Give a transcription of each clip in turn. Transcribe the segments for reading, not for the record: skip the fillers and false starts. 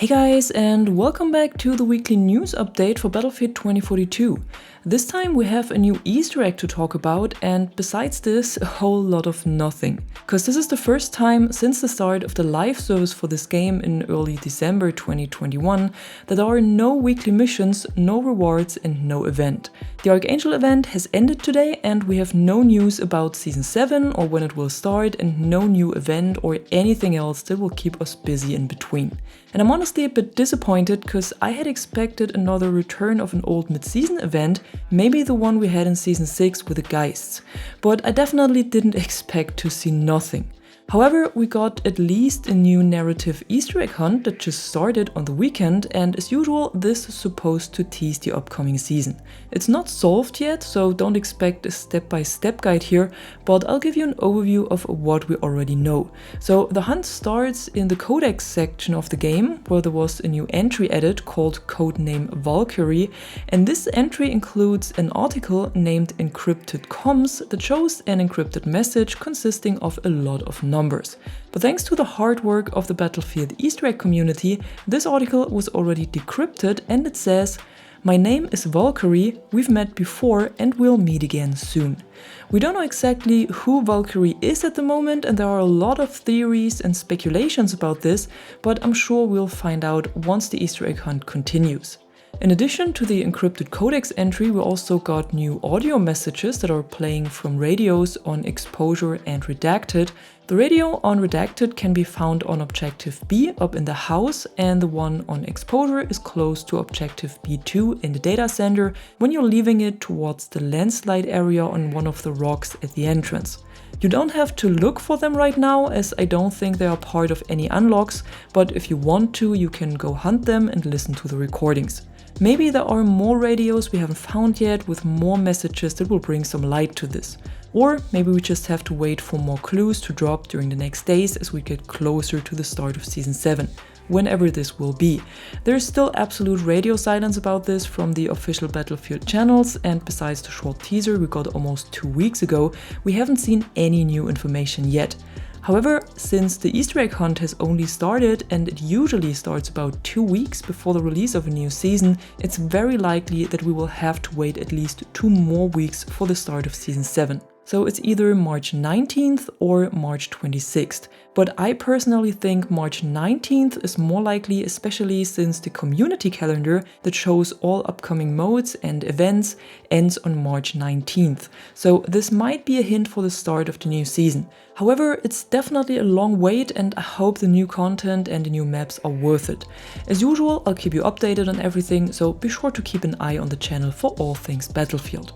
Hey guys, and welcome back to the weekly news update for Battlefield 2042. This time we have a new Easter egg to talk about, and besides this, a whole lot of nothing. Cause this is the first time since the start of the live service for this game in early December 2021 that there are no weekly missions, no rewards, and no event. The Archangel event has ended today, and we have no news about Season 7 or when it will start, and no new event or anything else that will keep us busy in between. And I'm honestly a bit disappointed because I had expected another return of an old mid-season event, maybe the one we had in Season 6 with the Geists, but I definitely didn't expect to see nothing. However, we got at least a new narrative Easter egg hunt that just started on the weekend, and as usual, this is supposed to tease the upcoming season. It's not solved yet, so don't expect a step-by-step guide here, but I'll give you an overview of what we already know. So the hunt starts in the Codex section of the game, where there was a new entry added called Codename Valkyrie, and this entry includes an article named Encrypted Comms that shows an encrypted message consisting of a lot of numbers. But thanks to the hard work of the Battlefield Easter egg community, this article was already decrypted, and it says, "My name is Valkyrie, we've met before and we'll meet again soon." We don't know exactly who Valkyrie is at the moment, and there are a lot of theories and speculations about this, but I'm sure we'll find out once the Easter egg hunt continues. In addition to the encrypted codex entry, we also got new audio messages that are playing from radios on Exposure and Redacted. The radio on Redacted can be found on Objective B up in the house, and the one on Exposure is close to Objective B2 in the data center when you're leaving it towards the landslide area on one of the rocks at the entrance. You don't have to look for them right now, as I don't think they are part of any unlocks, but if you want to, you can go hunt them and listen to the recordings. Maybe there are more radios we haven't found yet with more messages that will bring some light to this. Or maybe we just have to wait for more clues to drop during the next days as we get closer to the start of Season 7, whenever this will be. There is still absolute radio silence about this from the official Battlefield channels, and besides the short teaser we got almost 2 weeks ago, we haven't seen any new information yet. However, since the Easter egg hunt has only started and it usually starts about 2 weeks before the release of a new season, it's very likely that we will have to wait at least 2 more weeks for the start of Season 7. So it's either March 19th or March 26th. But I personally think March 19th is more likely, especially since the community calendar that shows all upcoming modes and events ends on March 19th. So this might be a hint for the start of the new season. However, it's definitely a long wait, and I hope the new content and the new maps are worth it. As usual, I'll keep you updated on everything, so be sure to keep an eye on the channel for all things Battlefield.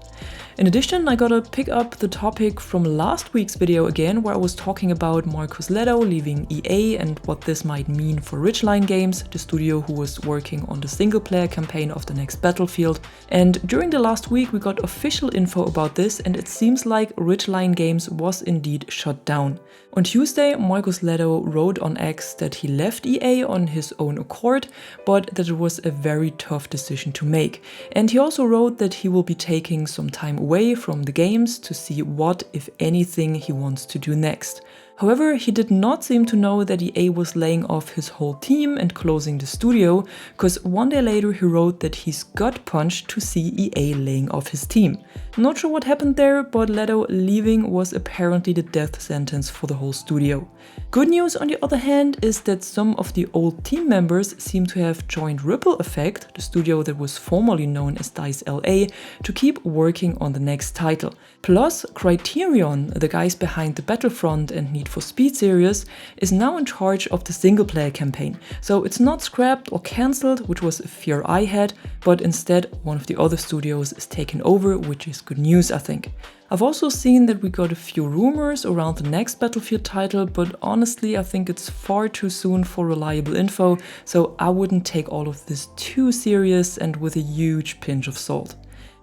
In addition, I gotta pick up the topic from last week's video again, where I was talking about Marcus Lehto leaving EA and what this might mean for Ridgeline Games, the studio who was working on the single-player campaign of the next Battlefield. And during the last week we got official info about this, and it seems like Ridgeline Games was indeed shut down. On Tuesday, Marcus Lehto wrote on X that he left EA on his own accord, but that it was a very tough decision to make. And he also wrote that he will be taking some time away from the games to see what, if anything, he wants to do next. However, he did not seem to know that EA was laying off his whole team and closing the studio, because one day later he wrote that he's gut punched to see EA laying off his team. Not sure what happened there, but Lehto leaving was apparently the death sentence for the whole studio. Good news, on the other hand, is that some of the old team members seem to have joined Ripple Effect, the studio that was formerly known as DICE LA, to keep working on the next title. Plus, Criterion, the guys behind the Battlefront and Need for Speed series, is now in charge of the single-player campaign. So it's not scrapped or cancelled, which was a fear I had, but instead one of the other studios is taken over, which is good news, I think. I've also seen that we got a few rumors around the next Battlefield title, but honestly I think it's far too soon for reliable info, so I wouldn't take all of this too serious and with a huge pinch of salt.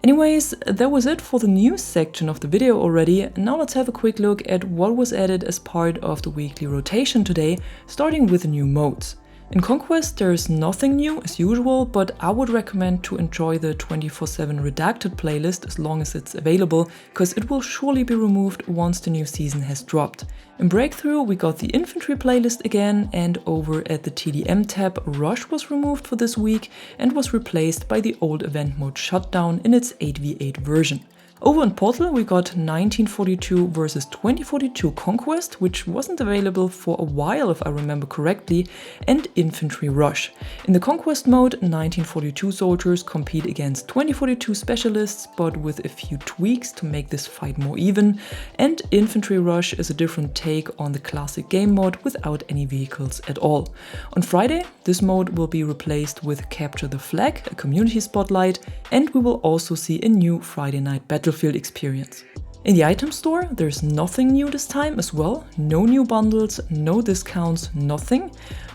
Anyways, that was it for the news section of the video already. Now let's have a quick look at what was added as part of the weekly rotation today, starting with the new modes. In Conquest there is nothing new as usual, but I would recommend to enjoy the 24/7 redacted playlist as long as it's available, cause it will surely be removed once the new season has dropped. In Breakthrough we got the infantry playlist again, and over at the TDM tab Rush was removed for this week and was replaced by the old event mode Shutdown in its 8v8 version. Over on Portal we got 1942 vs 2042 Conquest, which wasn't available for a while if I remember correctly, and Infantry Rush. In the Conquest mode, 1942 soldiers compete against 2042 specialists, but with a few tweaks to make this fight more even, and Infantry Rush is a different take on the classic game mode without any vehicles at all. On Friday, this mode will be replaced with Capture the Flag, a community spotlight, and we will also see a new Friday night battlefield experience. In the item store, there's nothing new this time as well. No new bundles, no discounts, nothing.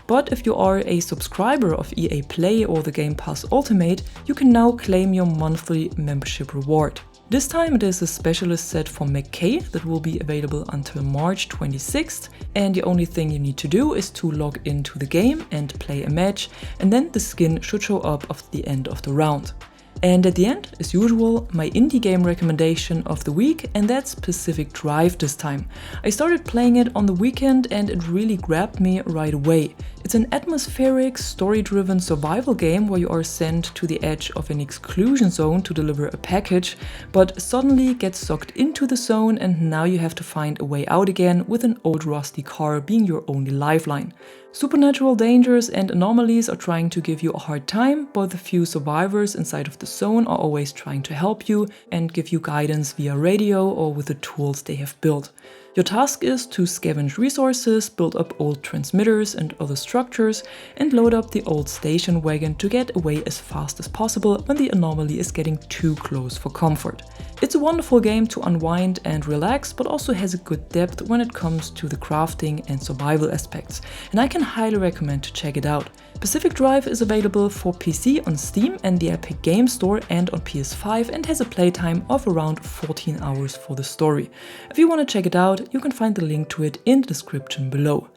But if you are a subscriber of EA Play or the Game Pass Ultimate, you can now claim your monthly membership reward. This time it is a specialist set for McKay that will be available until March 26th, and the only thing you need to do is to log into the game and play a match, and then the skin should show up at the end of the round. And at the end, as usual, my indie game recommendation of the week, and that's Pacific Drive this time. I started playing it on the weekend and it really grabbed me right away. It's an atmospheric, story-driven survival game where you are sent to the edge of an exclusion zone to deliver a package, but suddenly get sucked into the zone and now you have to find a way out again, with an old rusty car being your only lifeline. Supernatural dangers and anomalies are trying to give you a hard time, but the few survivors inside of the zone are always trying to help you and give you guidance via radio or with the tools they have built. Your task is to scavenge resources, build up old transmitters and other structures, and load up the old station wagon to get away as fast as possible when the anomaly is getting too close for comfort. It's a wonderful game to unwind and relax, but also has a good depth when it comes to the crafting and survival aspects, and I can highly recommend to check it out. Pacific Drive is available for PC on Steam and the Epic Games Store and on PS5, and has a playtime of around 14 hours for the story. If you want to check it out, you can find the link to it in the description below.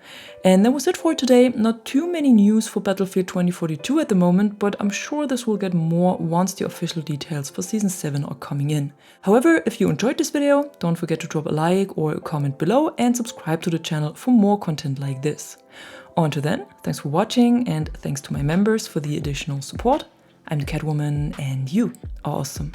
And that was it for today. Not too many news for Battlefield 2042 at the moment, but I'm sure this will get more once the official details for Season 7 are coming in. However, if you enjoyed this video, don't forget to drop a like or a comment below and subscribe to the channel for more content like this. Until then, thanks for watching and thanks to my members for the additional support. I'm the Catwoman and you are awesome.